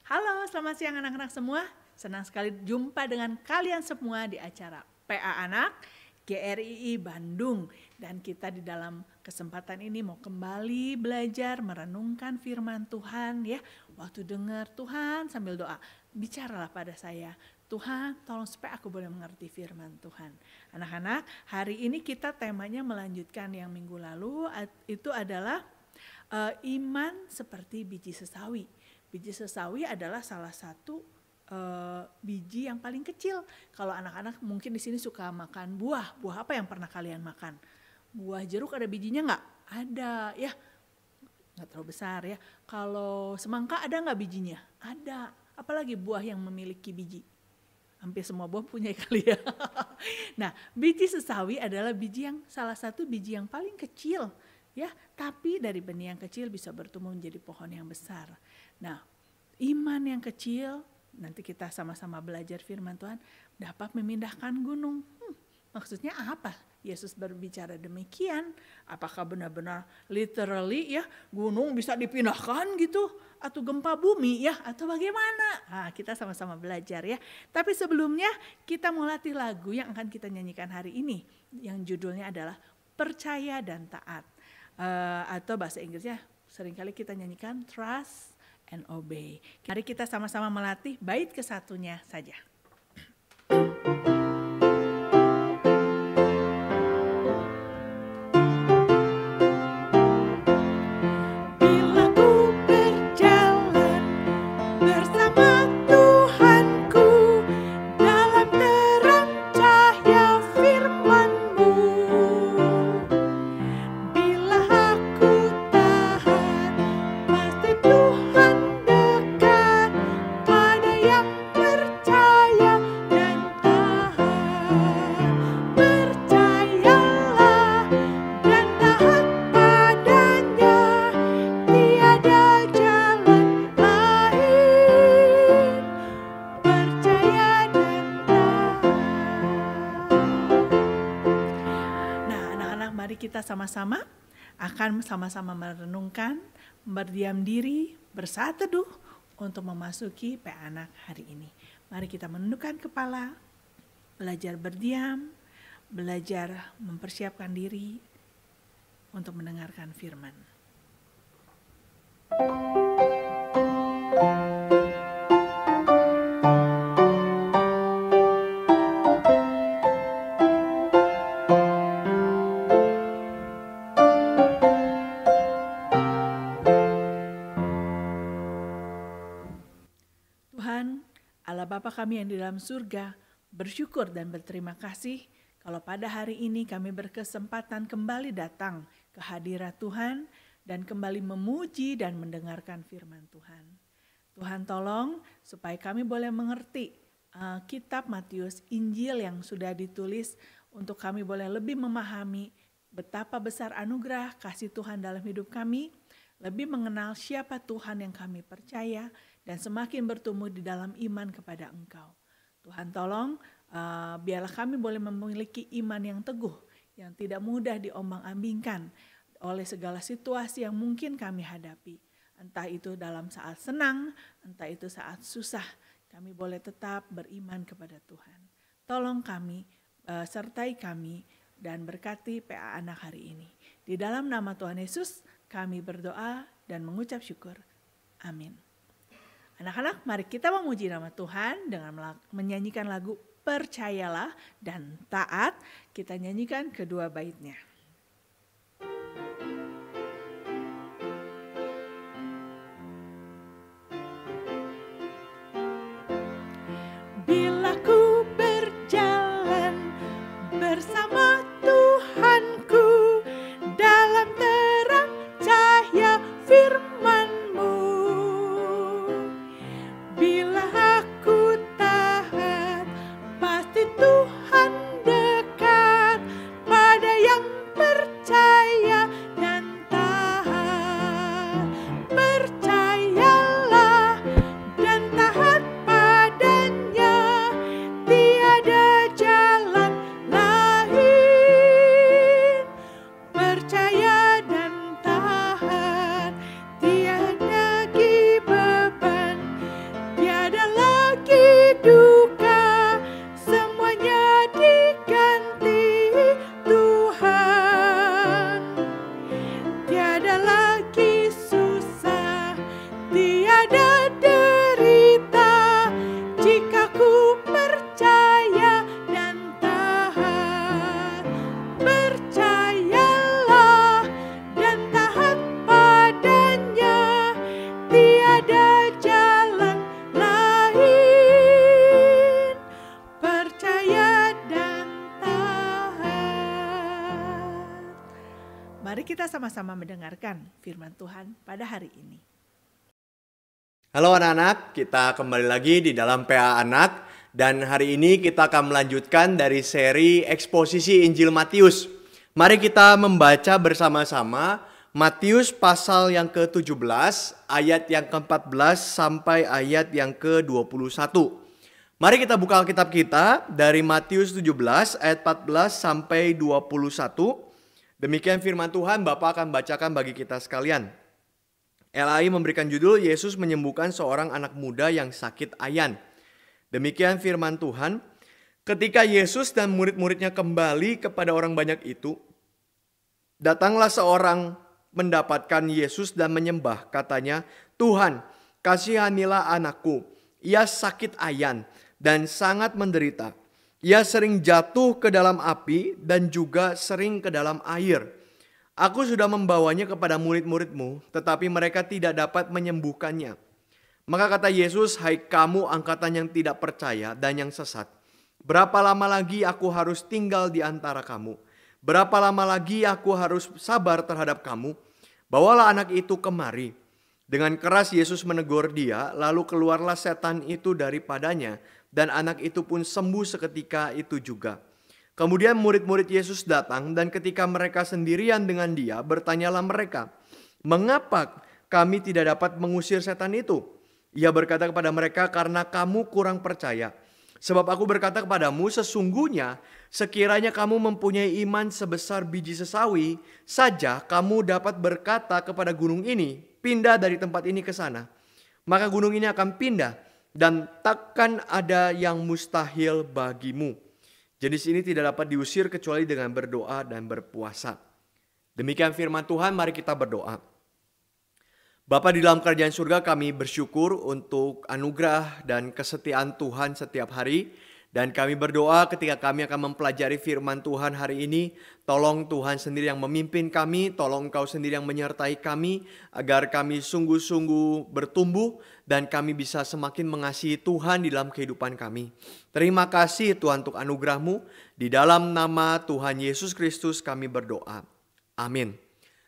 Halo, selamat siang anak-anak semua. Senang sekali jumpa dengan kalian semua di acara PA Anak GRII Bandung. Dan kita di dalam kesempatan ini mau kembali belajar merenungkan firman Tuhan ya. Waktu dengar Tuhan sambil doa, bicaralah pada saya. Tuhan, tolong supaya aku boleh mengerti firman Tuhan. Anak-anak, hari ini kita temanya melanjutkan yang minggu lalu, itu adalah iman seperti biji sesawi. Biji sesawi adalah salah satu biji yang paling kecil. Kalau anak-anak mungkin di sini suka makan buah. Buah apa yang pernah kalian makan? Buah jeruk ada bijinya nggak? Ada ya, nggak terlalu besar ya. Kalau semangka ada nggak bijinya? Ada. Apalagi buah yang memiliki biji? Hampir semua buah punya kali ya. Nah, biji sesawi adalah biji yang salah satu biji yang paling kecil. Ya, tapi dari benih yang kecil bisa bertumbuh menjadi pohon yang besar. Nah, iman yang kecil, nanti kita sama-sama belajar firman Tuhan, dapat memindahkan gunung. Maksudnya apa? Yesus berbicara demikian. Apakah benar-benar literally ya gunung bisa dipindahkan gitu? Atau gempa bumi ya? Atau bagaimana? Nah, kita sama-sama belajar ya. Tapi sebelumnya kita mau latih lagu yang akan kita nyanyikan hari ini. Yang judulnya adalah Percaya dan Taat. Atau bahasa Inggrisnya seringkali kita nyanyikan Trust and Obey. Mari kita sama-sama melatih bait kesatunya saja. Kita sama-sama akan sama-sama merenungkan, berdiam diri, bersatu teduh untuk memasuki PA Anak hari ini. Mari kita menundukkan kepala, belajar berdiam, belajar mempersiapkan diri untuk mendengarkan firman. Bapa kami yang di dalam surga, bersyukur dan berterima kasih kalau pada hari ini kami berkesempatan kembali datang ke hadirat Tuhan dan kembali memuji dan mendengarkan firman Tuhan. Tuhan tolong supaya kami boleh mengerti kitab Matius, Injil yang sudah ditulis untuk kami boleh lebih memahami betapa besar anugerah kasih Tuhan dalam hidup kami, lebih mengenal siapa Tuhan yang kami percaya, dan semakin bertumbuh di dalam iman kepada Engkau. Tuhan tolong biarlah kami boleh memiliki iman yang teguh, yang tidak mudah diombang-ambingkan oleh segala situasi yang mungkin kami hadapi. Entah itu dalam saat senang, entah itu saat susah, kami boleh tetap beriman kepada Tuhan. Tolong kami, sertai kami, dan berkati PA Anak hari ini. Di dalam nama Tuhan Yesus kami berdoa dan mengucap syukur. Amin. Anak-anak, mari kita memuji nama Tuhan dengan menyanyikan lagu Percayalah dan Taat. Kita nyanyikan kedua baitnya. Bila ku berjalan bersama Tuhanku dalam terang cahaya firman-Mu, bila aku taat, pasti Tuhan dekat pada yang sama-sama mendengarkan firman Tuhan pada hari ini. Halo anak-anak, kita kembali lagi di dalam PA Anak. Dan hari ini kita akan melanjutkan dari seri eksposisi Injil Matius. Mari kita membaca bersama-sama Matius pasal yang ke-17, ayat yang ke-14 sampai ayat yang ke-21. Mari kita buka Alkitab kita dari Matius 17 ayat 14 sampai 21. Demikian firman Tuhan, Bapak akan bacakan bagi kita sekalian. LAI memberikan judul Yesus menyembuhkan seorang anak muda yang sakit ayan. Demikian firman Tuhan, ketika Yesus dan murid-muridnya kembali kepada orang banyak itu, datanglah seorang mendapatkan Yesus dan menyembah, katanya, Tuhan, kasihanilah anakku, ia sakit ayan dan sangat menderita. Ia sering jatuh ke dalam api dan juga sering ke dalam air. Aku sudah membawanya kepada murid-muridmu, tetapi mereka tidak dapat menyembuhkannya. Maka kata Yesus, hai kamu angkatan yang tidak percaya dan yang sesat. Berapa lama lagi aku harus tinggal di antara kamu? Berapa lama lagi aku harus sabar terhadap kamu? Bawalah anak itu kemari. Dengan keras Yesus menegur dia, lalu keluarlah setan itu daripadanya, dan anak itu pun sembuh seketika itu juga. Kemudian murid-murid Yesus datang, dan ketika mereka sendirian dengan dia, bertanyalah mereka, mengapa kami tidak dapat mengusir setan itu? Ia berkata kepada mereka, karena kamu kurang percaya. Sebab aku berkata kepadamu, sesungguhnya sekiranya kamu mempunyai iman sebesar biji sesawi saja, kamu dapat berkata kepada gunung ini, pindah dari tempat ini ke sana. Maka gunung ini akan pindah dan takkan ada yang mustahil bagimu. Jenis ini tidak dapat diusir kecuali dengan berdoa dan berpuasa. Demikian firman Tuhan, mari kita berdoa. Bapa di dalam kerajaan surga, kami bersyukur untuk anugerah dan kesetiaan Tuhan setiap hari. Dan kami berdoa ketika kami akan mempelajari firman Tuhan hari ini, tolong Tuhan sendiri yang memimpin kami, tolong Engkau sendiri yang menyertai kami, agar kami sungguh-sungguh bertumbuh dan kami bisa semakin mengasihi Tuhan di dalam kehidupan kami. Terima kasih Tuhan untuk anugerah-Mu, di dalam nama Tuhan Yesus Kristus kami berdoa. Amin.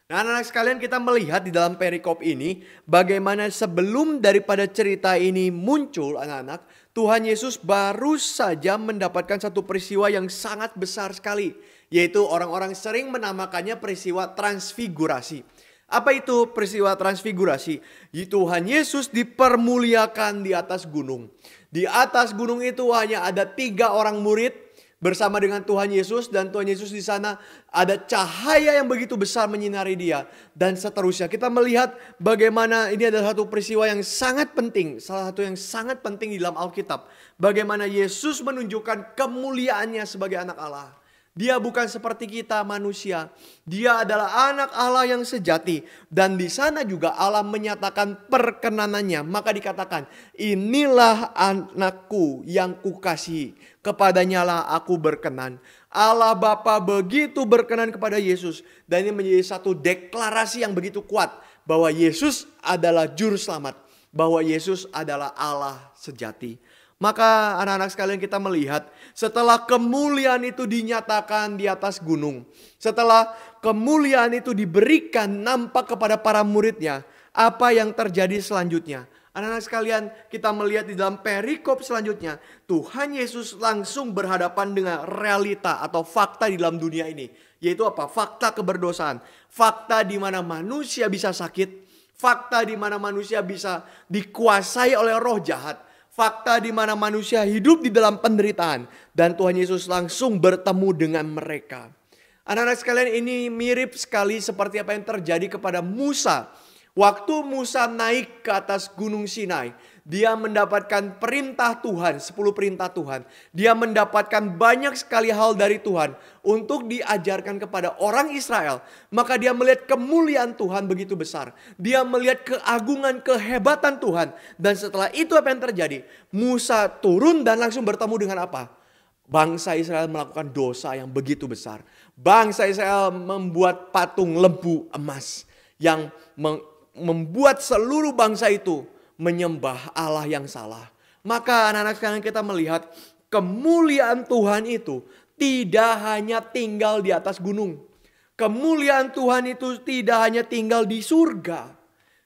Nah anak-anak sekalian, kita melihat di dalam perikop ini bagaimana sebelum daripada cerita ini muncul anak-anak, Tuhan Yesus baru saja mendapatkan satu peristiwa yang sangat besar sekali, yaitu orang-orang sering menamakannya peristiwa transfigurasi. Apa itu peristiwa transfigurasi? Tuhan Yesus dipermuliakan di atas gunung. Di atas gunung itu hanya ada 3 orang murid bersama dengan Tuhan Yesus, dan Tuhan Yesus di sana ada cahaya yang begitu besar menyinari dia, dan seterusnya. Kita melihat bagaimana ini adalah satu peristiwa yang sangat penting, salah satu yang sangat penting di dalam Alkitab. Bagaimana Yesus menunjukkan kemuliaannya sebagai anak Allah. Dia bukan seperti kita manusia. Dia adalah anak Allah yang sejati. Dan di sana juga Allah menyatakan perkenanannya. Maka dikatakan, inilah anakku yang kukasihi. Kepadanya lah aku berkenan. Allah Bapa begitu berkenan kepada Yesus. Dan ini menjadi satu deklarasi yang begitu kuat. Bahwa Yesus adalah juru selamat. Bahwa Yesus adalah Allah sejati. Maka anak-anak sekalian, kita melihat setelah kemuliaan itu dinyatakan di atas gunung. Setelah kemuliaan itu diberikan nampak kepada para muridnya. Apa yang terjadi selanjutnya? Anak-anak sekalian, kita melihat di dalam perikop selanjutnya. Tuhan Yesus langsung berhadapan dengan realita atau fakta di dalam dunia ini. Yaitu apa? Fakta keberdosaan. Fakta di mana manusia bisa sakit. Fakta di mana manusia bisa dikuasai oleh roh jahat. Fakta di mana manusia hidup di dalam penderitaan. Dan Tuhan Yesus langsung bertemu dengan mereka. Anak-anak sekalian, ini mirip sekali seperti apa yang terjadi kepada Musa. Waktu Musa naik ke atas gunung Sinai, dia mendapatkan perintah Tuhan, 10 perintah Tuhan. Dia mendapatkan banyak sekali hal dari Tuhan untuk diajarkan kepada orang Israel. Maka dia melihat kemuliaan Tuhan begitu besar. Dia melihat keagungan, kehebatan Tuhan. Dan setelah itu apa yang terjadi? Musa turun dan langsung bertemu dengan apa? Bangsa Israel melakukan dosa yang begitu besar. Bangsa Israel membuat patung lembu emas yang membuat seluruh bangsa itu menyembah Allah yang salah. Maka anak-anak sekalian, kita melihat kemuliaan Tuhan itu tidak hanya tinggal di atas gunung. Kemuliaan Tuhan itu tidak hanya tinggal di surga,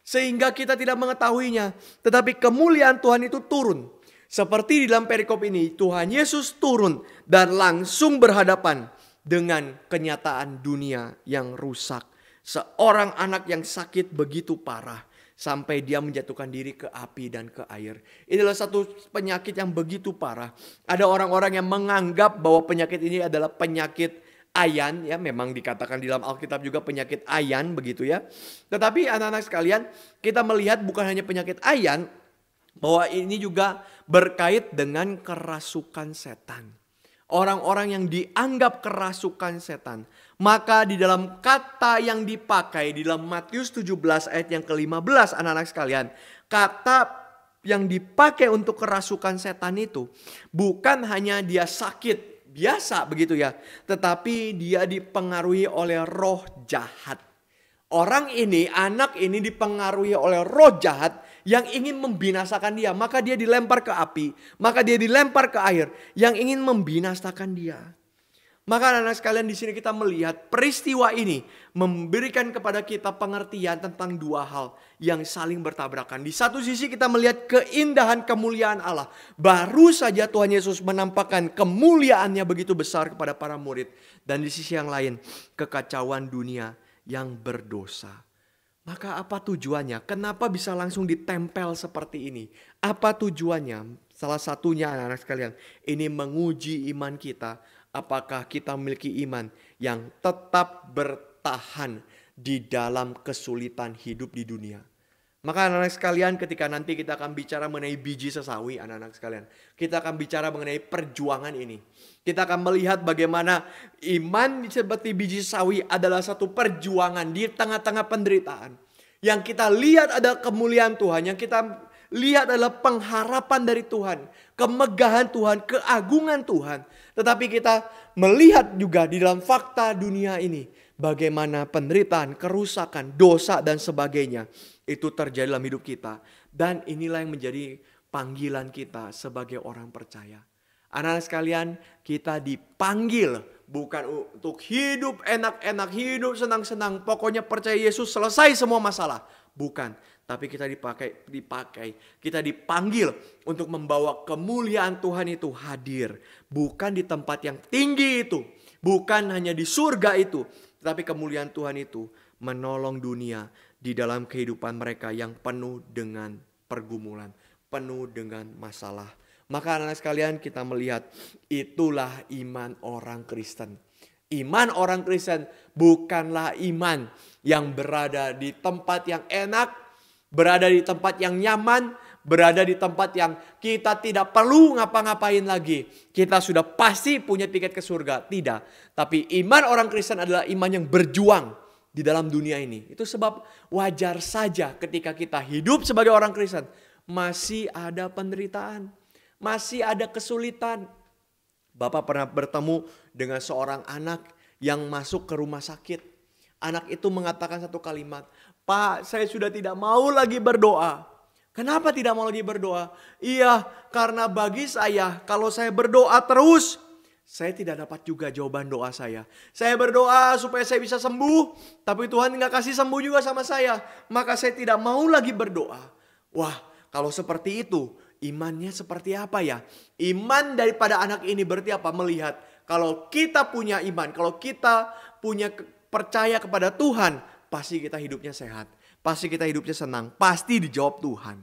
sehingga kita tidak mengetahuinya. Tetapi kemuliaan Tuhan itu turun. Seperti di dalam perikop ini, Tuhan Yesus turun dan langsung berhadapan dengan kenyataan dunia yang rusak. Seorang anak yang sakit begitu parah, sampai dia menjatuhkan diri ke api dan ke air. Inilah satu penyakit yang begitu parah. Ada orang-orang yang menganggap bahwa penyakit ini adalah penyakit ayan, ya memang dikatakan di dalam Alkitab juga penyakit ayan begitu ya. Tetapi anak-anak sekalian, kita melihat bukan hanya penyakit ayan, bahwa ini juga berkait dengan kerasukan setan. Orang-orang yang dianggap kerasukan setan. Maka di dalam kata yang dipakai di dalam Matius 17 ayat yang ke-15 anak-anak sekalian. Kata yang dipakai untuk kerasukan setan itu bukan hanya dia sakit biasa begitu ya. Tetapi dia dipengaruhi oleh roh jahat. Orang ini, anak ini dipengaruhi oleh roh jahat yang ingin membinasakan dia. Maka dia dilempar ke api. Maka dia dilempar ke air yang ingin membinasakan dia. Maka anak-anak sekalian di sini kita melihat peristiwa ini memberikan kepada kita pengertian tentang dua hal yang saling bertabrakan. Di satu sisi kita melihat keindahan kemuliaan Allah. Baru saja Tuhan Yesus menampakkan kemuliaannya begitu besar kepada para murid. Dan di sisi yang lain kekacauan dunia yang berdosa. Maka apa tujuannya? Kenapa bisa langsung ditempel seperti ini? Apa tujuannya? Salah satunya anak-anak sekalian, ini menguji iman kita. Apakah kita memiliki iman yang tetap bertahan di dalam kesulitan hidup di dunia. Maka anak-anak sekalian, ketika nanti kita akan bicara mengenai biji sesawi, anak-anak sekalian, kita akan bicara mengenai perjuangan ini. Kita akan melihat bagaimana iman seperti biji sesawi adalah satu perjuangan di tengah-tengah penderitaan. Yang kita lihat ada kemuliaan Tuhan, yang kita lihat adalah pengharapan dari Tuhan, kemegahan Tuhan, keagungan Tuhan. Tetapi kita melihat juga di dalam fakta dunia ini bagaimana penderitaan, kerusakan, dosa dan sebagainya itu terjadi dalam hidup kita. Dan inilah yang menjadi panggilan kita sebagai orang percaya. Anak-anak sekalian, kita dipanggil bukan untuk hidup enak-enak, hidup senang-senang, pokoknya percaya Yesus selesai semua masalah. Bukan, tapi kita kita dipanggil untuk membawa kemuliaan Tuhan itu hadir. Bukan di tempat yang tinggi itu, bukan hanya di surga itu, tetapi kemuliaan Tuhan itu menolong dunia di dalam kehidupan mereka yang penuh dengan pergumulan, penuh dengan masalah. Maka anak-anak sekalian, kita melihat itulah iman orang Kristen. Iman orang Kristen bukanlah iman yang berada di tempat yang enak, berada di tempat yang nyaman, berada di tempat yang kita tidak perlu ngapa-ngapain lagi. Kita sudah pasti punya tiket ke surga. Tidak. Tapi iman orang Kristen adalah iman yang berjuang di dalam dunia ini. Itu sebab wajar saja ketika kita hidup sebagai orang Kristen, masih ada penderitaan, masih ada kesulitan. Bapak pernah bertemu dengan seorang anak yang masuk ke rumah sakit. Anak itu mengatakan satu kalimat, "Pak, saya sudah tidak mau lagi berdoa." Kenapa tidak mau lagi berdoa? Iya, karena bagi saya kalau saya berdoa terus, saya tidak dapat juga jawaban doa saya. Saya berdoa supaya saya bisa sembuh, tapi Tuhan nggak kasih sembuh juga sama saya. Maka saya tidak mau lagi berdoa. Wah, kalau seperti itu, imannya seperti apa ya? Iman daripada anak ini berarti apa? Melihat kalau kita punya iman, kalau kita punya percaya kepada Tuhan, pasti kita hidupnya sehat. Pasti kita hidupnya senang, pasti dijawab Tuhan.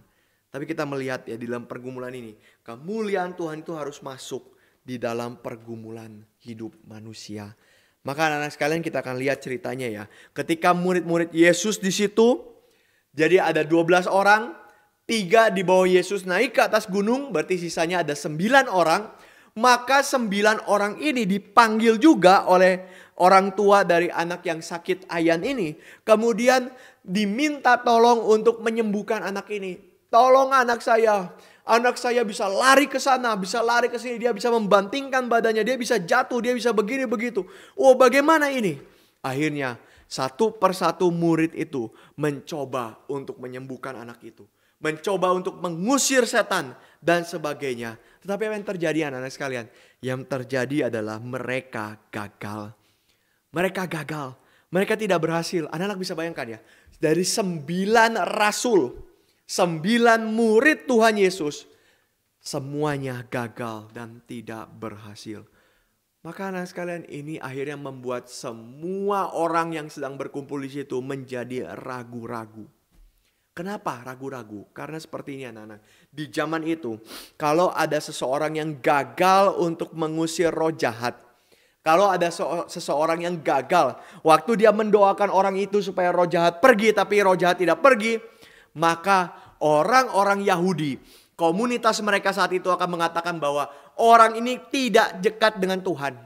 Tapi kita melihat ya di dalam pergumulan ini, kemuliaan Tuhan itu harus masuk di dalam pergumulan hidup manusia. Maka anak-anak sekalian, kita akan lihat ceritanya ya. Ketika murid-murid Yesus di situ, jadi ada 12 orang, 3 di bawah Yesus naik ke atas gunung, berarti sisanya ada 9 orang. Maka 9 orang ini dipanggil juga oleh orang tua dari anak yang sakit ayan ini. Kemudian diminta tolong untuk menyembuhkan anak ini. Tolong anak saya bisa lari ke sana, bisa lari ke sini, dia bisa membantingkan badannya, dia bisa jatuh, dia bisa begini begitu. Oh, bagaimana ini? Akhirnya satu persatu murid itu mencoba untuk menyembuhkan anak itu. Mencoba untuk mengusir setan dan sebagainya. Tetapi apa yang terjadi anak-anak sekalian? Yang terjadi adalah mereka gagal. Mereka gagal. Mereka tidak berhasil. Anak-anak bisa bayangkan ya. Dari 9 rasul, 9 murid Tuhan Yesus, semuanya gagal dan tidak berhasil. Maka anak sekalian, ini akhirnya membuat semua orang yang sedang berkumpul di situ menjadi ragu-ragu. Kenapa ragu-ragu? Karena seperti ini anak-anak. Di zaman itu, kalau ada seseorang yang gagal untuk mengusir roh jahat, kalau ada seseorang yang gagal, waktu dia mendoakan orang itu supaya roh jahat pergi, tapi roh jahat tidak pergi, maka orang-orang Yahudi, komunitas mereka saat itu akan mengatakan bahwa orang ini tidak dekat dengan Tuhan.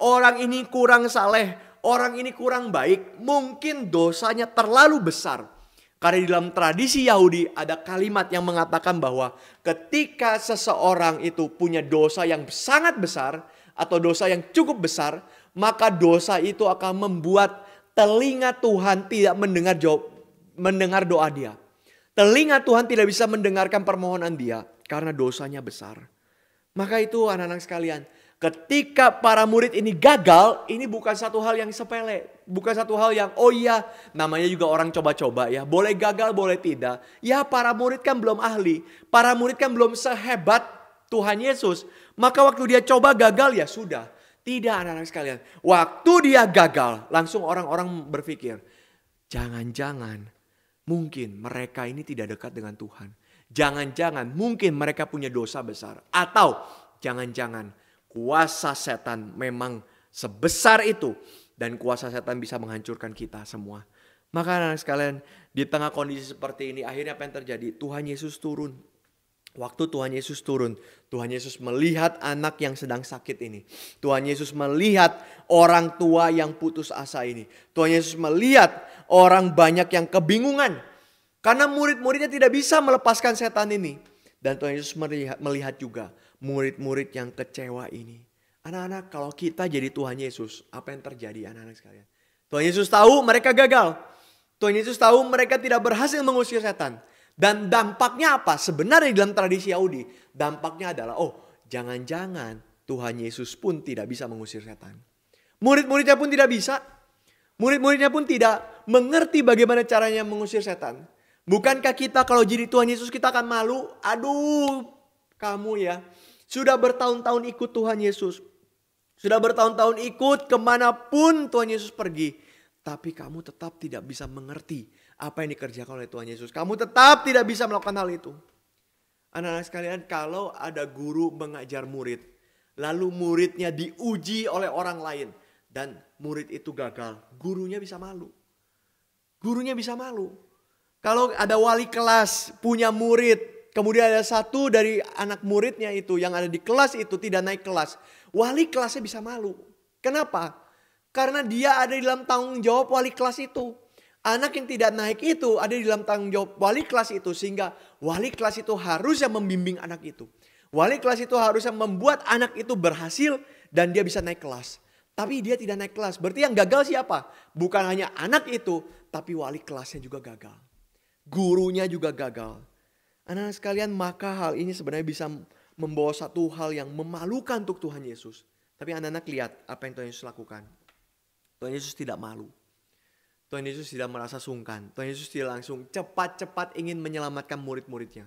Orang ini kurang saleh, orang ini kurang baik, mungkin dosanya terlalu besar. Karena di dalam tradisi Yahudi ada kalimat yang mengatakan bahwa ketika seseorang itu punya dosa yang sangat besar, atau dosa yang cukup besar, maka dosa itu akan membuat telinga Tuhan tidak mendengar doa dia. Telinga Tuhan tidak bisa mendengarkan permohonan dia karena dosanya besar. Maka itu anak-anak sekalian, ketika para murid ini gagal, ini bukan satu hal yang sepele. Bukan satu hal yang oh iya, namanya juga orang coba-coba ya. Boleh gagal, boleh tidak. Ya para murid kan belum ahli. Para murid kan belum sehebat Tuhan Yesus. Maka waktu dia coba gagal ya sudah. Tidak anak-anak sekalian. Waktu dia gagal langsung orang-orang berpikir. Jangan-jangan mungkin mereka ini tidak dekat dengan Tuhan. Jangan-jangan mungkin mereka punya dosa besar. Atau jangan-jangan kuasa setan memang sebesar itu. Dan kuasa setan bisa menghancurkan kita semua. Maka anak-anak sekalian, di tengah kondisi seperti ini akhirnya apa yang terjadi? Tuhan Yesus turun. Waktu Tuhan Yesus turun, Tuhan Yesus melihat anak yang sedang sakit ini. Tuhan Yesus melihat orang tua yang putus asa ini. Tuhan Yesus melihat orang banyak yang kebingungan. Karena murid-muridnya tidak bisa melepaskan setan ini. Dan Tuhan Yesus melihat juga murid-murid yang kecewa ini. Anak-anak, kalau kita jadi Tuhan Yesus, apa yang terjadi anak-anak sekalian? Tuhan Yesus tahu mereka gagal. Tuhan Yesus tahu mereka tidak berhasil mengusir setan. Dan dampaknya apa? Sebenarnya dalam tradisi Yahudi, dampaknya adalah jangan-jangan Tuhan Yesus pun tidak bisa mengusir setan. Murid-muridnya pun tidak bisa. Murid-muridnya pun tidak mengerti bagaimana caranya mengusir setan. Bukankah kita kalau jadi Tuhan Yesus kita akan malu? Aduh, kamu ya sudah bertahun-tahun ikut Tuhan Yesus. Sudah bertahun-tahun ikut kemanapun Tuhan Yesus pergi. Tapi kamu tetap tidak bisa mengerti apa yang dikerjakan oleh Tuhan Yesus. Kamu tetap tidak bisa melakukan hal itu. Anak-anak sekalian, kalau ada guru mengajar murid, lalu muridnya diuji oleh orang lain, dan murid itu gagal, gurunya bisa malu. Gurunya bisa malu. Kalau ada wali kelas punya murid, kemudian ada satu dari anak muridnya itu yang ada di kelas itu tidak naik kelas, wali kelasnya bisa malu. Kenapa? Karena dia ada di dalam tanggung jawab wali kelas itu. Anak yang tidak naik itu ada di dalam tanggung jawab wali kelas itu. Sehingga wali kelas itu harusnya membimbing anak itu. Wali kelas itu harusnya membuat anak itu berhasil dan dia bisa naik kelas. Tapi dia tidak naik kelas. Berarti yang gagal siapa? Bukan hanya anak itu, tapi wali kelasnya juga gagal. Gurunya juga gagal. Anak-anak sekalian, maka hal ini sebenarnya bisa membawa satu hal yang memalukan untuk Tuhan Yesus. Tapi anak-anak lihat apa yang Tuhan Yesus lakukan. Tuhan Yesus tidak malu. Tuhan Yesus tidak merasa sungkan. Tuhan Yesus tidak langsung cepat-cepat ingin menyelamatkan murid-muridnya.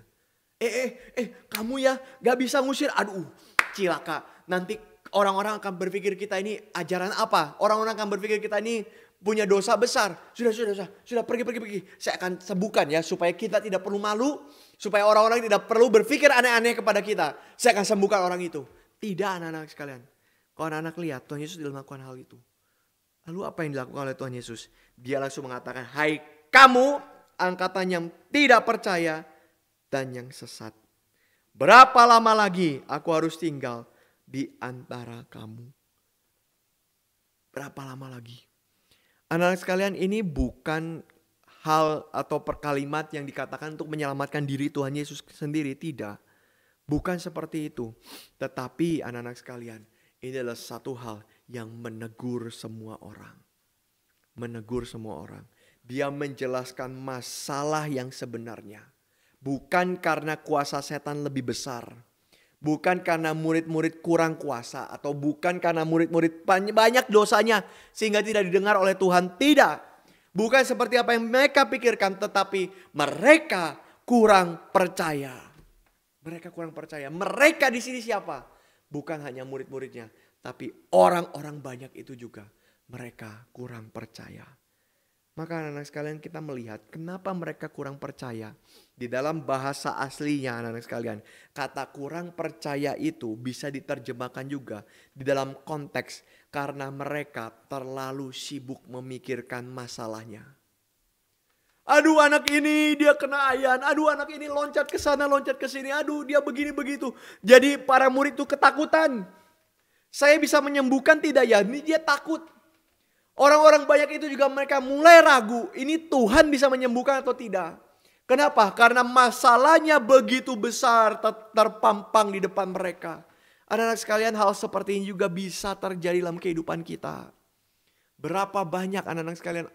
Kamu ya gak bisa ngusir. Aduh, cilaka. Nanti orang-orang akan berpikir kita ini ajaran apa. Orang-orang akan berpikir kita ini punya dosa besar. Sudah pergi. Saya akan sembuhkan ya supaya kita tidak perlu malu. Supaya orang-orang tidak perlu berpikir aneh-aneh kepada kita. Saya akan sembuhkan orang itu. Tidak anak-anak sekalian. Kalau anak-anak lihat Tuhan Yesus tidak melakukan hal itu. Lalu apa yang dilakukan oleh Tuhan Yesus? Dia langsung mengatakan, hai kamu angkatan yang tidak percaya dan yang sesat. Berapa lama lagi aku harus tinggal di antara kamu? Berapa lama lagi? Anak-anak sekalian, ini bukan hal atau perkalimat yang dikatakan untuk menyelamatkan diri Tuhan Yesus sendiri. Tidak. Bukan seperti itu. Tetapi anak-anak sekalian, ini adalah satu hal yang menegur semua orang. Menegur semua orang. Dia menjelaskan masalah yang sebenarnya. Bukan karena kuasa setan lebih besar. Bukan karena murid-murid kurang kuasa atau bukan karena murid-murid banyak dosanya sehingga tidak didengar oleh Tuhan. Tidak. Bukan seperti apa yang mereka pikirkan, tetapi mereka kurang percaya. Mereka kurang percaya. Mereka di sini siapa? Bukan hanya murid-muridnya, tapi orang-orang banyak itu juga mereka kurang percaya. Maka anak-anak sekalian, kita melihat kenapa mereka kurang percaya. Di dalam bahasa aslinya anak-anak sekalian, kata kurang percaya itu bisa diterjemahkan juga di dalam konteks karena mereka terlalu sibuk memikirkan masalahnya. Aduh, anak ini dia kena ayan, aduh anak ini loncat ke sana, loncat ke sini, aduh dia begini begitu. Jadi para murid itu ketakutan. Saya bisa menyembuhkan tidak ya? Ini dia takut. Orang-orang banyak itu juga mereka mulai ragu, ini Tuhan bisa menyembuhkan atau tidak. Kenapa? Karena masalahnya begitu besar terpampang di depan mereka. Anak-anak sekalian, hal seperti ini juga bisa terjadi dalam kehidupan kita. Berapa banyak anak-anak sekalian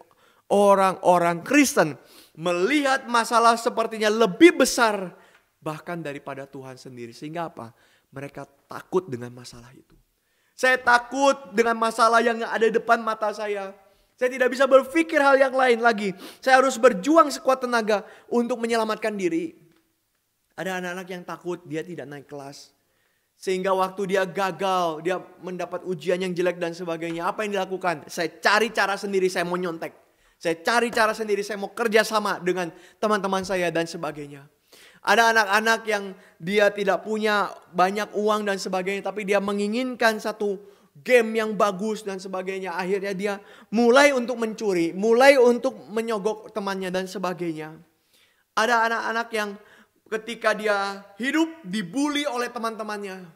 orang-orang Kristen melihat masalah sepertinya lebih besar bahkan daripada Tuhan sendiri. Sehingga apa? Mereka takut dengan masalah itu. Saya takut dengan masalah yang ada di depan mata saya. Saya tidak bisa berpikir hal yang lain lagi. Saya harus berjuang sekuat tenaga untuk menyelamatkan diri. Ada anak-anak yang takut dia tidak naik kelas. Sehingga waktu dia gagal, dia mendapat ujian yang jelek dan sebagainya. Apa yang dilakukan? Saya cari cara sendiri, saya mau nyontek. Saya cari cara sendiri, saya mau kerjasama dengan teman-teman saya dan sebagainya. Ada anak-anak yang dia tidak punya banyak uang dan sebagainya, tapi dia menginginkan satu game yang bagus dan sebagainya. Akhirnya dia mulai untuk mencuri, mulai untuk menyogok temannya dan sebagainya. Ada anak-anak yang ketika dia hidup dibully oleh teman-temannya.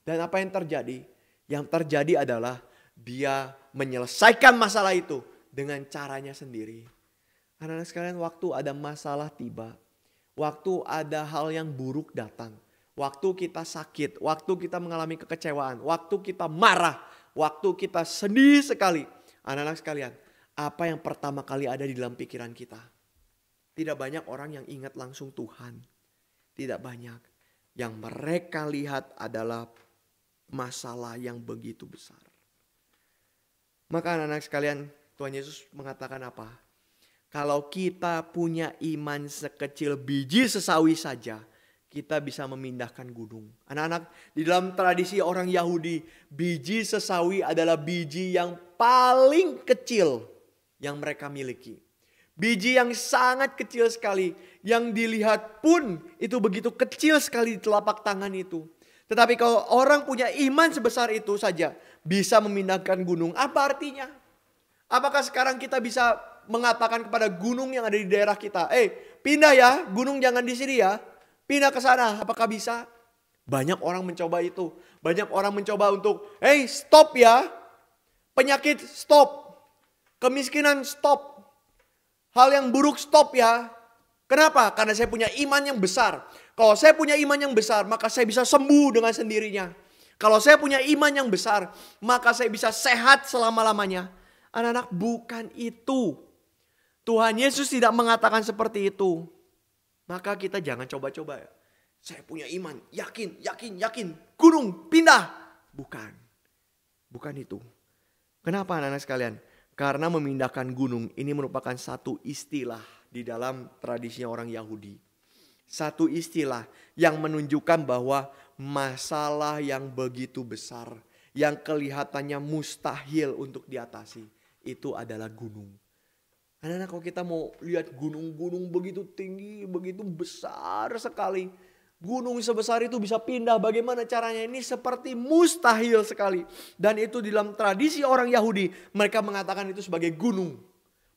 Dan apa yang terjadi? Yang terjadi adalah dia menyelesaikan masalah itu dengan caranya sendiri. Anak-anak sekalian, waktu ada masalah tiba, waktu ada hal yang buruk datang, waktu kita sakit, waktu kita mengalami kekecewaan, waktu kita marah, waktu kita sedih sekali. Anak-anak sekalian, apa yang pertama kali ada di dalam pikiran kita? Tidak banyak orang yang ingat langsung Tuhan. Tidak banyak. Yang mereka lihat adalah masalah yang begitu besar. Maka anak-anak sekalian, Tuhan Yesus mengatakan apa? Kalau kita punya iman sekecil biji sesawi saja, kita bisa memindahkan gunung. Anak-anak, di dalam tradisi orang Yahudi, biji sesawi adalah biji yang paling kecil yang mereka miliki. Biji yang sangat kecil sekali, yang dilihat pun itu begitu kecil sekali di telapak tangan itu. Tetapi kalau orang punya iman sebesar itu saja, bisa memindahkan gunung. Apa artinya? Apakah sekarang kita bisa mengatakan kepada gunung yang ada di daerah kita, pindah ya, gunung jangan di sini ya, pindah ke sana. Apakah bisa? Banyak orang mencoba itu. Banyak orang mencoba untuk, stop ya, penyakit stop, kemiskinan stop, hal yang buruk stop ya. Kenapa? Karena saya punya iman yang besar. Kalau saya punya iman yang besar, maka saya bisa sembuh dengan sendirinya. Kalau saya punya iman yang besar, maka saya bisa sehat selama-lamanya. Anak-anak, bukan itu. Tuhan Yesus tidak mengatakan seperti itu. Maka kita jangan coba-coba ya. Saya punya iman, yakin. Gunung, pindah. Bukan itu. Kenapa anak-anak sekalian? Karena memindahkan gunung ini merupakan satu istilah di dalam tradisinya orang Yahudi. Satu istilah yang menunjukkan bahwa masalah yang begitu besar, yang kelihatannya mustahil untuk diatasi, itu adalah gunung. Anak-anak, kalau kita mau lihat gunung-gunung begitu tinggi, begitu besar sekali. Gunung sebesar itu bisa pindah, bagaimana caranya? Ini seperti mustahil sekali. Dan itu di dalam tradisi orang Yahudi, mereka mengatakan itu sebagai gunung.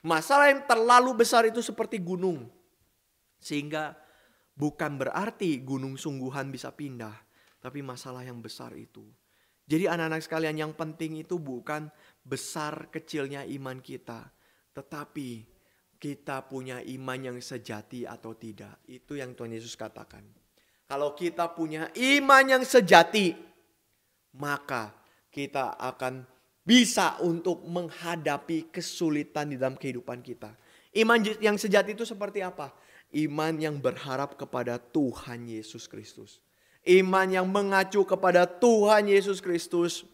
Masalah yang terlalu besar itu seperti gunung. Sehingga bukan berarti gunung sungguhan bisa pindah, tapi masalah yang besar itu. Jadi anak-anak sekalian, yang penting itu bukan besar kecilnya iman kita, tetapi kita punya iman yang sejati atau tidak. Itu yang Tuhan Yesus katakan. Kalau kita punya iman yang sejati, maka kita akan bisa untuk menghadapi kesulitan di dalam kehidupan kita. Iman yang sejati itu seperti apa? Iman yang berharap kepada Tuhan Yesus Kristus. Iman yang mengacu kepada Tuhan Yesus Kristus.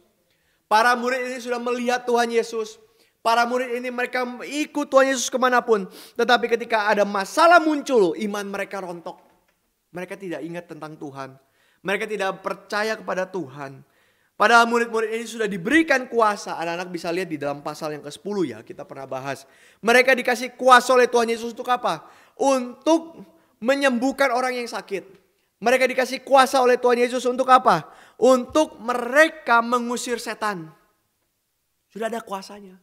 Para murid ini sudah melihat Tuhan Yesus. Para murid ini mereka ikut Tuhan Yesus kemanapun. Tetapi ketika ada masalah muncul, iman mereka rontok. Mereka tidak ingat tentang Tuhan. Mereka tidak percaya kepada Tuhan. Padahal murid-murid ini sudah diberikan kuasa. Anak-anak bisa lihat di dalam pasal yang ke-10 ya, kita pernah bahas. Mereka dikasih kuasa oleh Tuhan Yesus untuk apa? Untuk menyembuhkan orang yang sakit. Mereka dikasih kuasa oleh Tuhan Yesus untuk apa? Untuk mereka mengusir setan. Sudah ada kuasanya.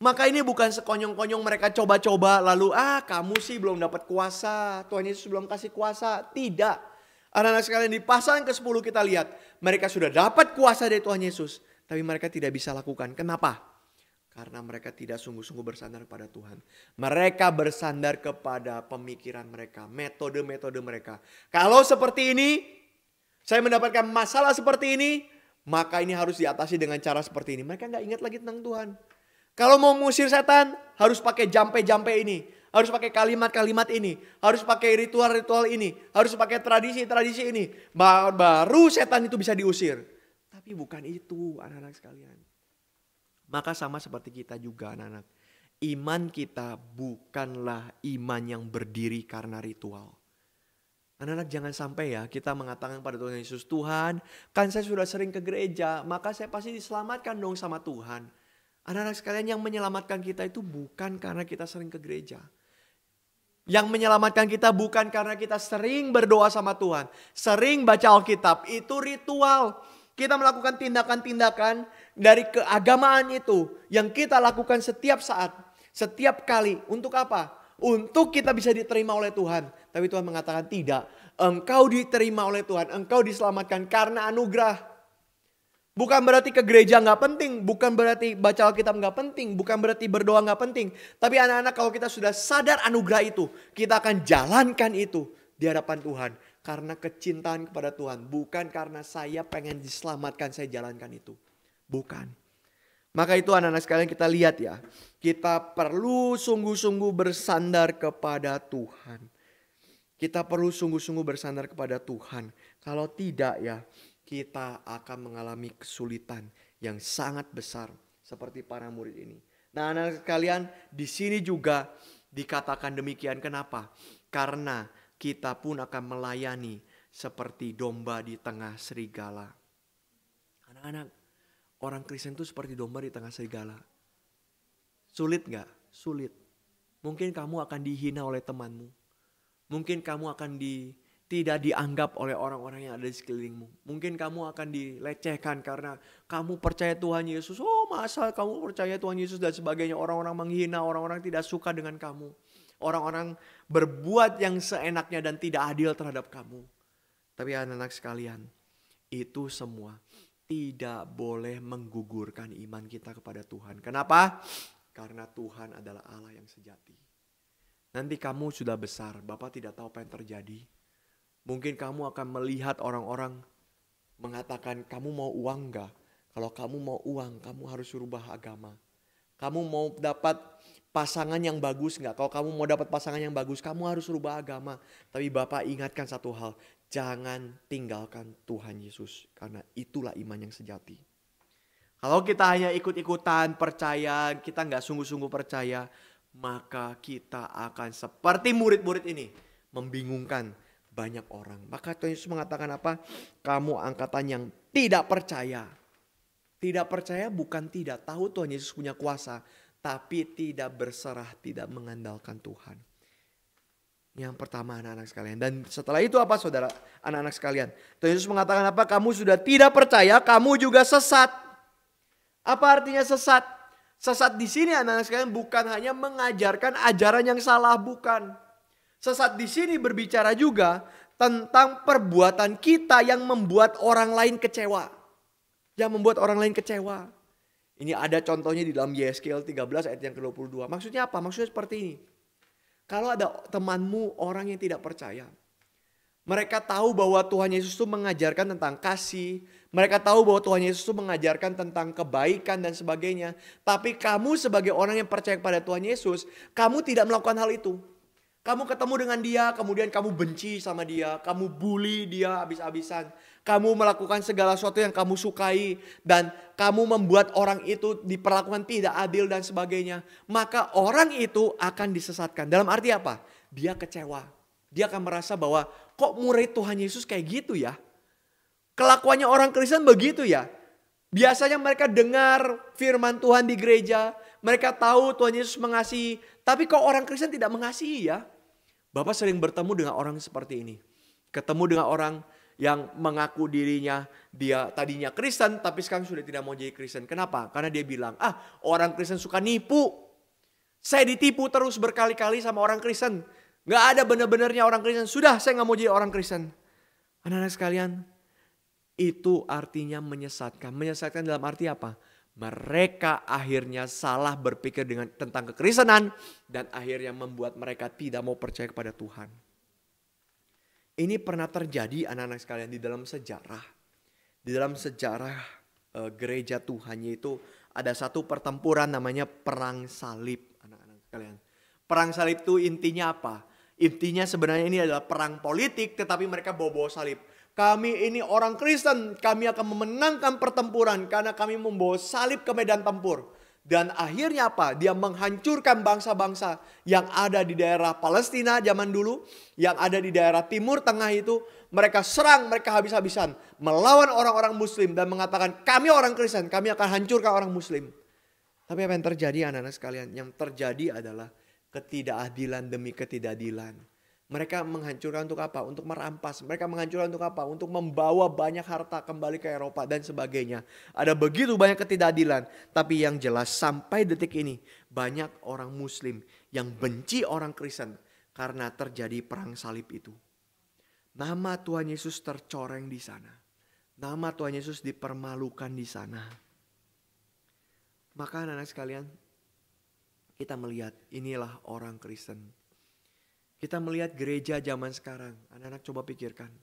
Maka ini bukan sekonyong-konyong mereka coba-coba lalu kamu sih belum dapat kuasa. Tuhan Yesus belum kasih kuasa. Tidak. Anak-anak sekalian di pasal yang ke-10 kita lihat. Mereka sudah dapat kuasa dari Tuhan Yesus. Tapi mereka tidak bisa lakukan. Kenapa? Karena mereka tidak sungguh-sungguh bersandar kepada Tuhan. Mereka bersandar kepada pemikiran mereka. Metode-metode mereka. Kalau seperti ini, saya mendapatkan masalah seperti ini, maka ini harus diatasi dengan cara seperti ini. Mereka nggak ingat lagi tentang Tuhan. Kalau mau mengusir setan, harus pakai jampe-jampe ini. Harus pakai kalimat-kalimat ini. Harus pakai ritual-ritual ini. Harus pakai tradisi-tradisi ini. Baru setan itu bisa diusir. Tapi bukan itu anak-anak sekalian. Maka sama seperti kita juga anak-anak. Iman kita bukanlah iman yang berdiri karena ritual. Anak-anak jangan sampai ya kita mengatakan pada Tuhan Yesus, Tuhan kan saya sudah sering ke gereja, maka saya pasti diselamatkan dong sama Tuhan. Anak-anak sekalian, yang menyelamatkan kita itu bukan karena kita sering ke gereja. Yang menyelamatkan kita bukan karena kita sering berdoa sama Tuhan. Sering baca Alkitab, itu ritual. Kita melakukan tindakan-tindakan dari keagamaan itu yang kita lakukan setiap saat, setiap kali. Untuk apa? Untuk kita bisa diterima oleh Tuhan. Tapi Tuhan mengatakan tidak. Engkau diterima oleh Tuhan, engkau diselamatkan karena anugerah. Bukan berarti ke gereja gak penting, bukan berarti baca Alkitab gak penting, bukan berarti berdoa gak penting. Tapi anak-anak, kalau kita sudah sadar anugerah itu, kita akan jalankan itu di hadapan Tuhan. Karena kecintaan kepada Tuhan. Bukan karena saya pengen diselamatkan saya jalankan itu. Bukan. Maka itu anak-anak sekalian kita lihat ya. Kita perlu sungguh-sungguh bersandar kepada Tuhan. Kita perlu sungguh-sungguh bersandar kepada Tuhan. Kalau tidak ya, kita akan mengalami kesulitan yang sangat besar. Seperti para murid ini. Nah anak-anak sekalian, di sini juga dikatakan demikian. Kenapa? Karena kita pun akan melayani seperti domba di tengah serigala. Anak-anak, orang Kristen itu seperti domba di tengah serigala. Sulit gak? Sulit. Mungkin kamu akan dihina oleh temanmu. Mungkin kamu akan tidak dianggap oleh orang-orang yang ada di sekelilingmu. Mungkin kamu akan dilecehkan karena kamu percaya Tuhan Yesus. Oh masa kamu percaya Tuhan Yesus dan sebagainya. Orang-orang menghina, orang-orang tidak suka dengan kamu. Orang-orang berbuat yang seenaknya dan tidak adil terhadap kamu. Tapi anak-anak sekalian, itu semua tidak boleh menggugurkan iman kita kepada Tuhan. Kenapa? Karena Tuhan adalah Allah yang sejati. Nanti kamu sudah besar, Bapak tidak tahu apa yang terjadi. Mungkin kamu akan melihat orang-orang mengatakan, kamu mau uang enggak? Kalau kamu mau uang, kamu harus rubah agama. Kamu mau dapat pasangan yang bagus enggak? Kalau kamu mau dapat pasangan yang bagus, kamu harus rubah agama. Tapi Bapak ingatkan satu hal, jangan tinggalkan Tuhan Yesus. Karena itulah iman yang sejati. Kalau kita hanya ikut-ikutan percaya, kita enggak sungguh-sungguh percaya, maka kita akan seperti murid-murid ini, membingungkan banyak orang. Maka Tuhan Yesus mengatakan apa? Kamu angkatan yang tidak percaya. Tidak percaya bukan tidak tahu Tuhan Yesus punya kuasa, tapi tidak berserah, tidak mengandalkan Tuhan. Yang pertama anak-anak sekalian. Dan setelah itu apa saudara, anak-anak sekalian? Tuhan Yesus mengatakan apa? Kamu sudah tidak percaya, kamu juga sesat. Apa artinya sesat? Sesat di sini anak-anak sekalian bukan hanya mengajarkan ajaran yang salah, bukan. Sesat di sini berbicara juga tentang perbuatan kita yang membuat orang lain kecewa. Yang membuat orang lain kecewa. Ini ada contohnya di dalam Yeskiel 13 ayat yang ke-22. Maksudnya apa? Maksudnya seperti ini. Kalau ada temanmu orang yang tidak percaya. Mereka tahu bahwa Tuhan Yesus itu mengajarkan tentang kasih. Mereka tahu bahwa Tuhan Yesus itu mengajarkan tentang kebaikan dan sebagainya. Tapi kamu sebagai orang yang percaya kepada Tuhan Yesus, kamu tidak melakukan hal itu. Kamu ketemu dengan dia, kemudian kamu benci sama dia, kamu bully dia habis-habisan. Kamu melakukan segala sesuatu yang kamu sukai dan kamu membuat orang itu diperlakukan tidak adil dan sebagainya. Maka orang itu akan disesatkan. Dalam arti apa? Dia kecewa. Dia akan merasa bahwa kok murid Tuhan Yesus kayak gitu ya? Kelakuannya orang Kristen begitu ya? Biasanya mereka dengar firman Tuhan di gereja, mereka tahu Tuhan Yesus mengasihi, tapi kok orang Kristen tidak mengasihi ya? Bapak sering bertemu dengan orang seperti ini. Ketemu dengan orang yang mengaku dirinya dia tadinya Kristen tapi sekarang sudah tidak mau jadi Kristen. Kenapa? Karena dia bilang, orang Kristen suka nipu. Saya ditipu terus berkali-kali sama orang Kristen. Gak ada benar-benarnya orang Kristen. Sudah, saya gak mau jadi orang Kristen. Anak-anak sekalian, itu artinya menyesatkan. Menyesatkan dalam arti apa? Mereka akhirnya salah berpikir tentang kekristenan dan akhirnya membuat mereka tidak mau percaya kepada Tuhan. Ini pernah terjadi anak-anak sekalian di dalam sejarah. Di dalam sejarah gereja Tuhan, yaitu ada satu pertempuran namanya Perang Salib, anak-anak sekalian. Perang Salib itu intinya apa? Intinya sebenarnya ini adalah perang politik, tetapi mereka bawa-bawa salib. Kami ini orang Kristen, kami akan memenangkan pertempuran karena kami membawa salib ke medan tempur. Dan akhirnya apa? Dia menghancurkan bangsa-bangsa yang ada di daerah Palestina zaman dulu, yang ada di daerah Timur Tengah itu. Mereka serang, mereka habis-habisan melawan orang-orang Muslim dan mengatakan kami orang Kristen, kami akan hancurkan orang Muslim. Tapi apa yang terjadi anak-anak sekalian? Yang terjadi adalah ketidakadilan demi ketidakadilan. Mereka menghancurkan untuk apa? Untuk merampas. Mereka menghancurkan untuk apa? Untuk membawa banyak harta kembali ke Eropa dan sebagainya. Ada begitu banyak ketidakadilan. Tapi yang jelas sampai detik ini banyak orang Muslim yang benci orang Kristen karena terjadi perang salib itu. Nama Tuhan Yesus tercoreng di sana. Nama Tuhan Yesus dipermalukan di sana. Maka anak-anak sekalian, kita melihat inilah orang Kristen. Kita melihat gereja zaman sekarang. Anak-anak coba pikirkan.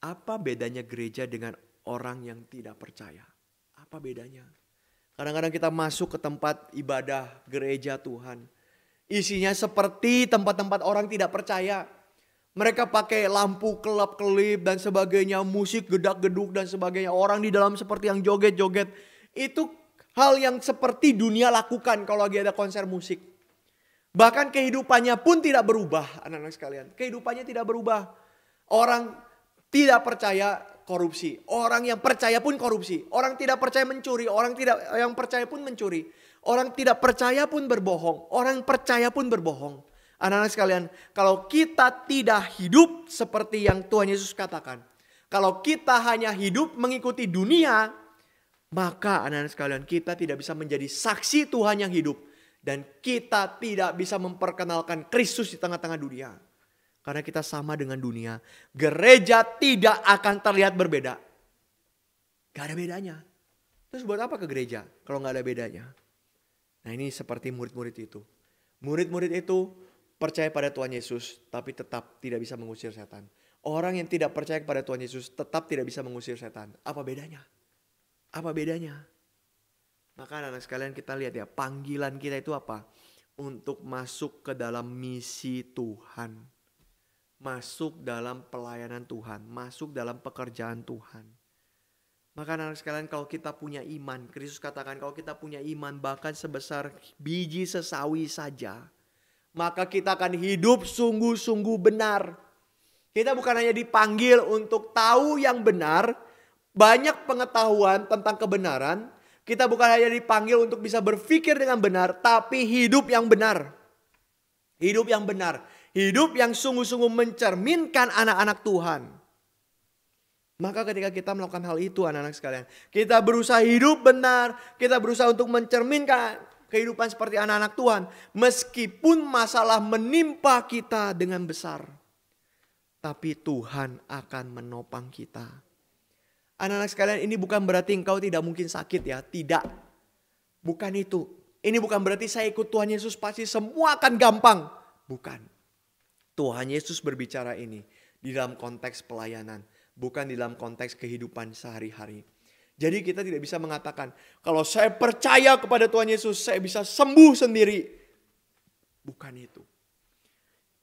Apa bedanya gereja dengan orang yang tidak percaya? Apa bedanya? Kadang-kadang kita masuk ke tempat ibadah gereja Tuhan. Isinya seperti tempat-tempat orang tidak percaya. Mereka pakai lampu kelap-kelip dan sebagainya. Musik gedak-geduk dan sebagainya. Orang di dalam seperti yang joget-joget. Itu hal yang seperti dunia lakukan kalau lagi ada konser musik. Bahkan kehidupannya pun tidak berubah, anak-anak sekalian. Kehidupannya tidak berubah. Orang tidak percaya korupsi. Orang yang percaya pun korupsi. Orang tidak percaya mencuri. Orang yang percaya pun mencuri. Orang tidak percaya pun berbohong. Orang percaya pun berbohong. Anak-anak sekalian, kalau kita tidak hidup seperti yang Tuhan Yesus katakan. Kalau kita hanya hidup mengikuti dunia, maka anak-anak sekalian kita tidak bisa menjadi saksi Tuhan yang hidup. Dan kita tidak bisa memperkenalkan Kristus di tengah-tengah dunia. Karena kita sama dengan dunia. Gereja tidak akan terlihat berbeda. Gak ada bedanya. Terus buat apa ke gereja kalau gak ada bedanya? Nah ini seperti murid-murid itu. Murid-murid itu percaya pada Tuhan Yesus tapi tetap tidak bisa mengusir setan. Orang yang tidak percaya kepada Tuhan Yesus tetap tidak bisa mengusir setan. Apa bedanya? Apa bedanya? Maka anak-anak sekalian kita lihat ya, panggilan kita itu apa? Untuk masuk ke dalam misi Tuhan. Masuk dalam pelayanan Tuhan. Masuk dalam pekerjaan Tuhan. Maka anak-anak sekalian kalau kita punya iman, Kristus katakan kalau kita punya iman bahkan sebesar biji sesawi saja. Maka kita akan hidup sungguh-sungguh benar. Kita bukan hanya dipanggil untuk tahu yang benar, banyak pengetahuan tentang kebenaran. Kita bukan hanya dipanggil untuk bisa berpikir dengan benar, tapi hidup yang benar. Hidup yang benar. Hidup yang sungguh-sungguh mencerminkan anak-anak Tuhan. Maka ketika kita melakukan hal itu anak-anak sekalian, kita berusaha hidup benar. Kita berusaha untuk mencerminkan kehidupan seperti anak-anak Tuhan. Meskipun masalah menimpa kita dengan besar. Tapi Tuhan akan menopang kita. Anak-anak sekalian, ini bukan berarti engkau tidak mungkin sakit ya. Tidak. Bukan itu. Ini bukan berarti saya ikut Tuhan Yesus pasti semua akan gampang. Bukan. Tuhan Yesus berbicara ini di dalam konteks pelayanan. Bukan di dalam konteks kehidupan sehari-hari. Jadi kita tidak bisa mengatakan, kalau saya percaya kepada Tuhan Yesus, saya bisa sembuh sendiri. Bukan itu.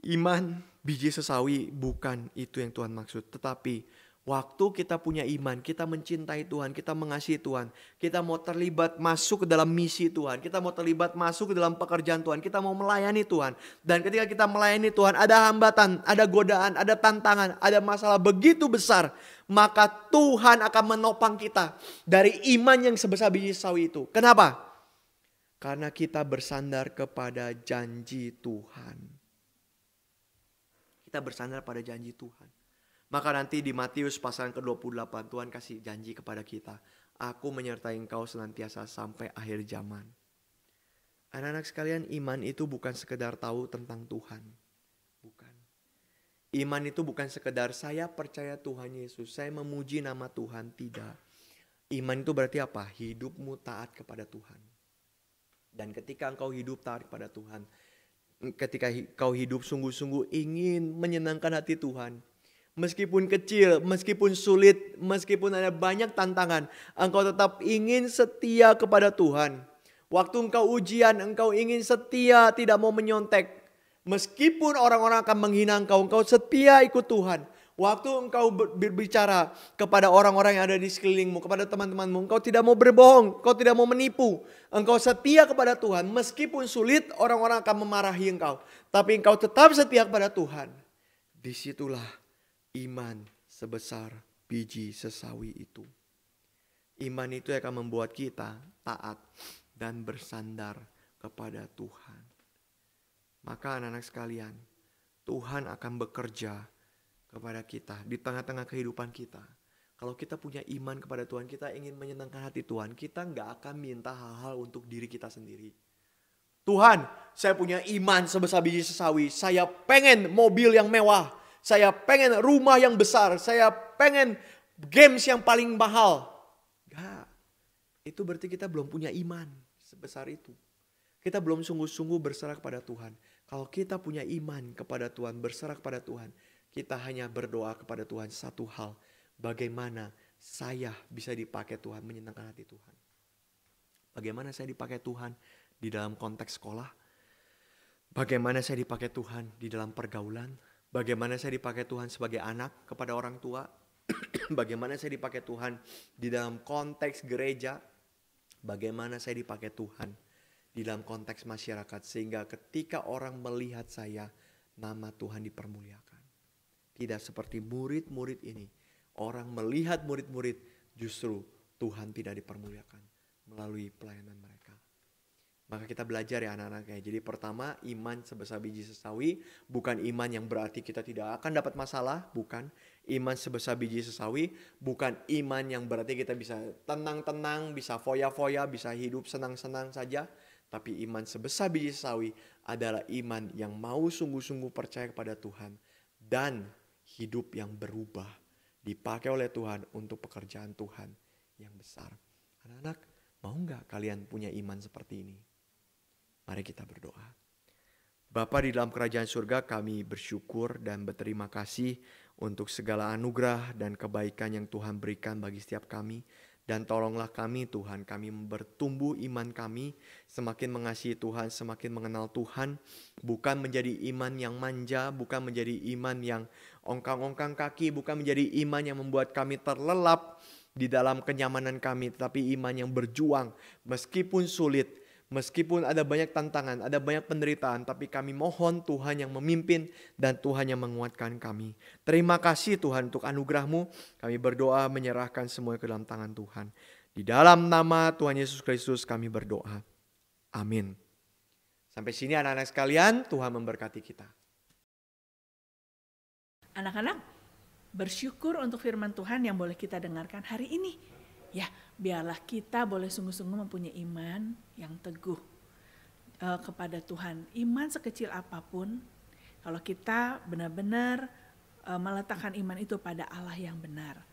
Iman biji sesawi bukan itu yang Tuhan maksud. Tetapi waktu kita punya iman, kita mencintai Tuhan, kita mengasihi Tuhan, kita mau terlibat masuk ke dalam misi Tuhan, kita mau terlibat masuk ke dalam pekerjaan Tuhan, kita mau melayani Tuhan. Dan ketika kita melayani Tuhan, ada hambatan, ada godaan, ada tantangan, ada masalah begitu besar. Maka Tuhan akan menopang kita dari iman yang sebesar biji sesawi itu. Kenapa? Karena kita bersandar kepada janji Tuhan. Kita bersandar pada janji Tuhan. Maka nanti di Matius pasal ke-28 Tuhan kasih janji kepada kita. Aku menyertai engkau senantiasa sampai akhir zaman. Anak-anak sekalian, iman itu bukan sekedar tahu tentang Tuhan. Bukan. Iman itu bukan sekedar saya percaya Tuhan Yesus, saya memuji nama Tuhan. Tidak. Iman itu berarti apa? Hidupmu taat kepada Tuhan. Dan ketika engkau hidup taat kepada Tuhan, ketika kau hidup sungguh-sungguh ingin menyenangkan hati Tuhan, meskipun kecil, meskipun sulit, meskipun ada banyak tantangan, engkau tetap ingin setia kepada Tuhan. Waktu engkau ujian, engkau ingin setia, tidak mau menyontek. Meskipun orang-orang akan menghina engkau, engkau setia ikut Tuhan. Waktu engkau berbicara kepada orang-orang yang ada di sekelilingmu, kepada teman-temanmu, engkau tidak mau berbohong, engkau tidak mau menipu. Engkau setia kepada Tuhan, meskipun sulit orang-orang akan memarahi engkau. Tapi engkau tetap setia kepada Tuhan. Disitulah iman sebesar biji sesawi itu. Iman itu akan membuat kita taat dan bersandar kepada Tuhan. Maka anak-anak sekalian, Tuhan akan bekerja kepada kita di tengah-tengah kehidupan kita. Kalau kita punya iman kepada Tuhan, kita ingin menyenangkan hati Tuhan, kita nggak akan minta hal-hal untuk diri kita sendiri. Tuhan, saya punya iman sebesar biji sesawi, saya pengen mobil yang mewah, saya pengen rumah yang besar, saya pengen games yang paling mahal. Enggak, itu berarti kita belum punya iman sebesar itu. Kita belum sungguh-sungguh berserah kepada Tuhan. Kalau kita punya iman kepada Tuhan, berserah kepada Tuhan, kita hanya berdoa kepada Tuhan satu hal. Bagaimana saya bisa dipakai Tuhan menyenangkan hati Tuhan. Bagaimana saya dipakai Tuhan di dalam konteks sekolah. Bagaimana saya dipakai Tuhan di dalam pergaulan. Bagaimana saya dipakai Tuhan sebagai anak kepada orang tua. Bagaimana saya dipakai Tuhan di dalam konteks gereja. Bagaimana saya dipakai Tuhan di dalam konteks masyarakat. Sehingga ketika orang melihat saya, nama Tuhan dipermuliakan. Tidak seperti murid-murid ini. Orang melihat murid-murid, justru Tuhan tidak dipermuliakan melalui pelayanan mereka. Maka kita belajar ya anak-anak ya. Jadi pertama, iman sebesar biji sesawi. Bukan iman yang berarti kita tidak akan dapat masalah. Bukan. Iman sebesar biji sesawi. Bukan iman yang berarti kita bisa tenang-tenang, bisa foya-foya, bisa hidup senang-senang saja. Tapi iman sebesar biji sesawi adalah iman yang mau sungguh-sungguh percaya kepada Tuhan. Dan hidup yang berubah dipakai oleh Tuhan untuk pekerjaan Tuhan yang besar. Anak-anak, mau nggak kalian punya iman seperti ini? Mari kita berdoa. Bapa di dalam kerajaan surga, kami bersyukur dan berterima kasih untuk segala anugerah dan kebaikan yang Tuhan berikan bagi setiap kami. Dan tolonglah kami Tuhan, kami bertumbuh iman kami, semakin mengasihi Tuhan, semakin mengenal Tuhan. Bukan menjadi iman yang manja, bukan menjadi iman yang ongkang-ongkang kaki, bukan menjadi iman yang membuat kami terlelap di dalam kenyamanan kami. Tetapi iman yang berjuang, meskipun sulit, meskipun ada banyak tantangan, ada banyak penderitaan, tapi kami mohon Tuhan yang memimpin dan Tuhan yang menguatkan kami. Terima kasih Tuhan untuk anugerah-Mu. Kami berdoa menyerahkan semua ke dalam tangan Tuhan. Di dalam nama Tuhan Yesus Kristus kami berdoa. Amin. Sampai sini anak-anak sekalian, Tuhan memberkati kita. Anak-anak, bersyukur untuk firman Tuhan yang boleh kita dengarkan hari ini. Ya, biarlah kita boleh sungguh-sungguh mempunyai iman yang teguh kepada Tuhan. Iman sekecil apapun, kalau kita benar-benar meletakkan iman itu pada Allah yang benar,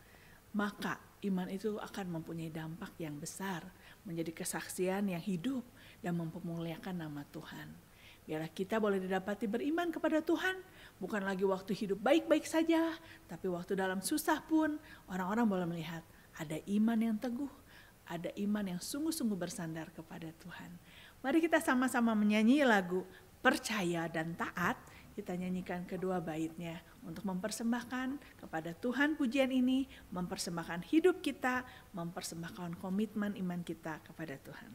maka iman itu akan mempunyai dampak yang besar, menjadi kesaksian yang hidup dan mempermuliakan nama Tuhan. Biarlah kita boleh didapati beriman kepada Tuhan, bukan lagi waktu hidup baik-baik saja, tapi waktu dalam susah pun orang-orang boleh melihat ada iman yang teguh, ada iman yang sungguh-sungguh bersandar kepada Tuhan. Mari kita sama-sama menyanyi lagu Percaya dan Taat. kita nyanyikan kedua baitnya untuk mempersembahkan kepada Tuhan pujian ini, mempersembahkan hidup kita, mempersembahkan komitmen iman kita kepada Tuhan.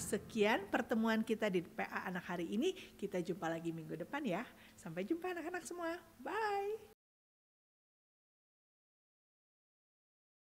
Sekian pertemuan kita di PA Anak hari ini. Kita jumpa lagi minggu depan ya. Sampai jumpa anak-anak semua. Bye.